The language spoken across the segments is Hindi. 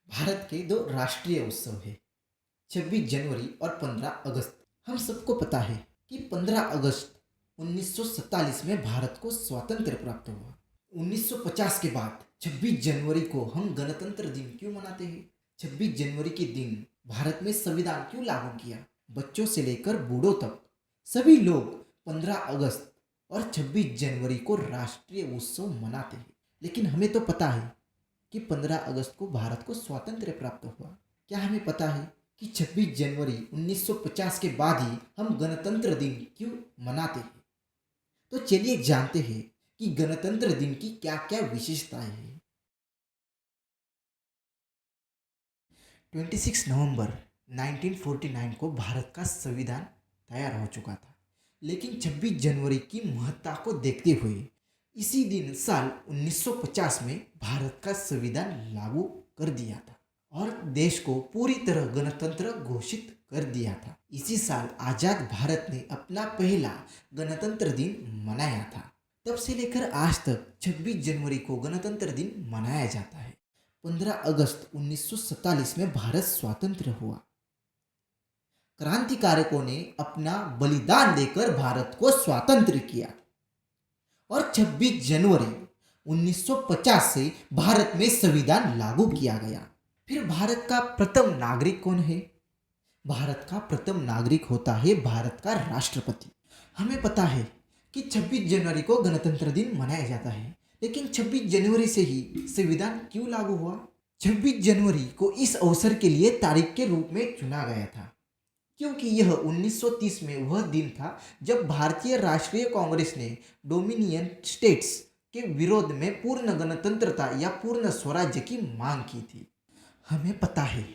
भारत के दो राष्ट्रीय उत्सव है, 26 जनवरी और 15 अगस्त। हम सबको पता है कि 15 अगस्त 1947 में भारत को स्वातंत्र्य प्राप्त हुआ। 1950 के बाद 26 जनवरी को हम गणतंत्र दिन क्यों मनाते हैं? 26 जनवरी के दिन भारत में संविधान क्यों लागू किया? बच्चों से लेकर बूढ़ों तक सभी लोग 15 अगस्त और 26 जनवरी को राष्ट्रीय उत्सव मनाते हैं। लेकिन हमें तो पता है कि 15 अगस्त को भारत को स्वातंत्र्य प्राप्त हुआ। क्या हमें पता है कि 26 जनवरी 1950 के बाद ही हम गणतंत्र दिन क्यों मनाते हैं? तो चलिए जानते हैं कि गणतंत्र दिन की क्या क्या विशेषताएं हैं। 26 नवंबर 1949 को भारत का संविधान तैयार हो चुका था, लेकिन 26 जनवरी की महत्ता को देखते हुए इसी दिन साल 1950 में भारत का संविधान लागू कर दिया था और देश को पूरी तरह गणतंत्र घोषित कर दिया था। इसी साल आजाद भारत ने अपना पहला गणतंत्र दिन मनाया था। तब से लेकर आज तक 26 जनवरी को गणतंत्र दिन मनाया जाता है। 15 अगस्त 1947 में भारत स्वतंत्र हुआ। क्रांतिकारकों ने अपना बलिदान देकर भारत को स्वतंत्र किया और 26 जनवरी 1950 से भारत में संविधान लागू किया गया। फिर भारत का प्रथम नागरिक कौन है? भारत का प्रथम नागरिक होता है भारत का राष्ट्रपति। हमें पता है कि 26 जनवरी को गणतंत्र दिन मनाया जाता है, लेकिन 26 जनवरी से ही संविधान क्यों लागू हुआ? 26 जनवरी को इस अवसर के लिए तारीख के रूप में चुना गया था, क्योंकि यह 1930 में वह दिन था जब भारतीय राष्ट्रीय कांग्रेस ने डोमिनियन स्टेट्स के विरोध में पूर्ण गणतंत्रता या पूर्ण स्वराज्य की मांग की थी। हमें पता है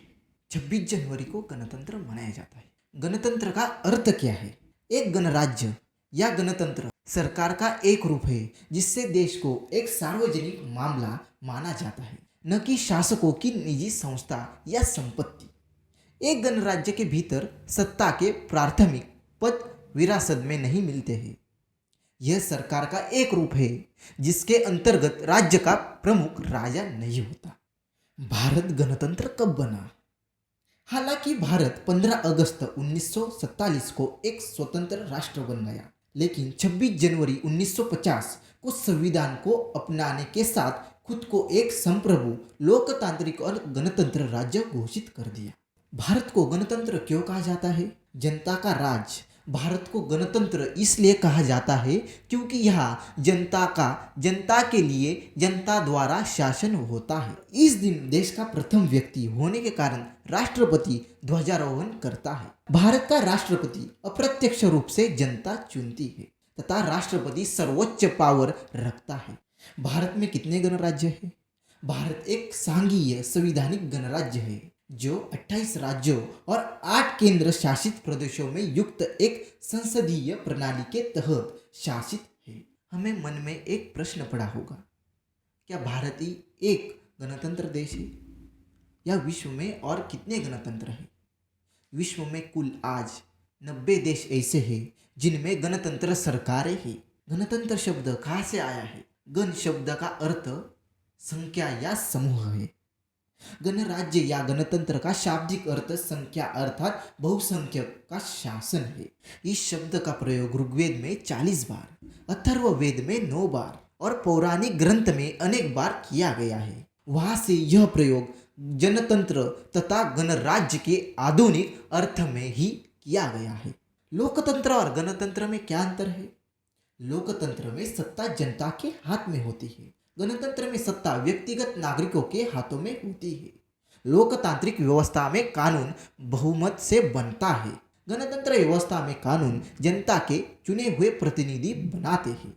26 जनवरी को गणतंत्र मनाया जाता है। गणतंत्र का अर्थ क्या है? एक गणराज्य या गणतंत्र सरकार का एक रूप है जिससे देश को एक सार्वजनिक मामला माना जाता है, न कि शासकों की निजी संस्था या संपत्ति। एक गणराज्य के भीतर सत्ता के प्राथमिक पद विरासत में नहीं मिलते हैं। यह सरकार का एक रूप है जिसके अंतर्गत राज्य का प्रमुख राजा नहीं होता। भारत गणतंत्र कब बना? हालांकि भारत 15 अगस्त 1947 को एक स्वतंत्र राष्ट्र बन गया, लेकिन 26 जनवरी 1950 को संविधान को अपनाने के साथ खुद को एक संप्रभु लोकतांत्रिक और गणतंत्र राज्य घोषित कर दिया। भारत को गणतंत्र क्यों कहा जाता है? जनता का राज। भारत को गणतंत्र इसलिए कहा जाता है क्योंकि यहाँ जनता के लिए जनता द्वारा शासन होता है। इस दिन देश का प्रथम व्यक्ति होने के कारण राष्ट्रपति ध्वजारोहण करता है। भारत का राष्ट्रपति अप्रत्यक्ष रूप से जनता चुनती है तथा राष्ट्रपति सर्वोच्च पावर रखता है। भारत में कितने गणराज्य हैं? भारत एक सांघीय संवैधानिक गणराज्य है जो 28 राज्यों और 8 केंद्र शासित प्रदेशों में युक्त एक संसदीय प्रणाली के तहत शासित है। हमें मन में एक प्रश्न पड़ा होगा, क्या भारत ही एक गणतंत्र देश है या विश्व में और कितने गणतंत्र हैं? विश्व में कुल आज 90 देश ऐसे हैं जिनमें गणतंत्र सरकारें हैं। गणतंत्र शब्द कहाँ से आया है? गण शब्द का अर्थ संख्या या समूह है। गणराज्य या गणतंत्र का शाब्दिक अर्थ संख्या अर्थात बहुसंख्यक का शासन है। इस शब्द का प्रयोग ऋग्वेद में 40 बार, अथर्ववेद में 9 बार और पौराणिक ग्रंथ में अनेक बार किया गया है। वहां से यह प्रयोग जनतंत्र तथा गणराज्य के आधुनिक अर्थ में ही किया गया है। लोकतंत्र और गणतंत्र में क्या अंतर है? लोकतंत्र में सत्ता जनता के हाथ में होती है, गणतंत्र में सत्ता व्यक्तिगत नागरिकों के हाथों में होती है। लोकतांत्रिक व्यवस्था में कानून बहुमत से बनता है, गणतंत्र व्यवस्था में कानून जनता के चुने हुए प्रतिनिधि बनाते हैं।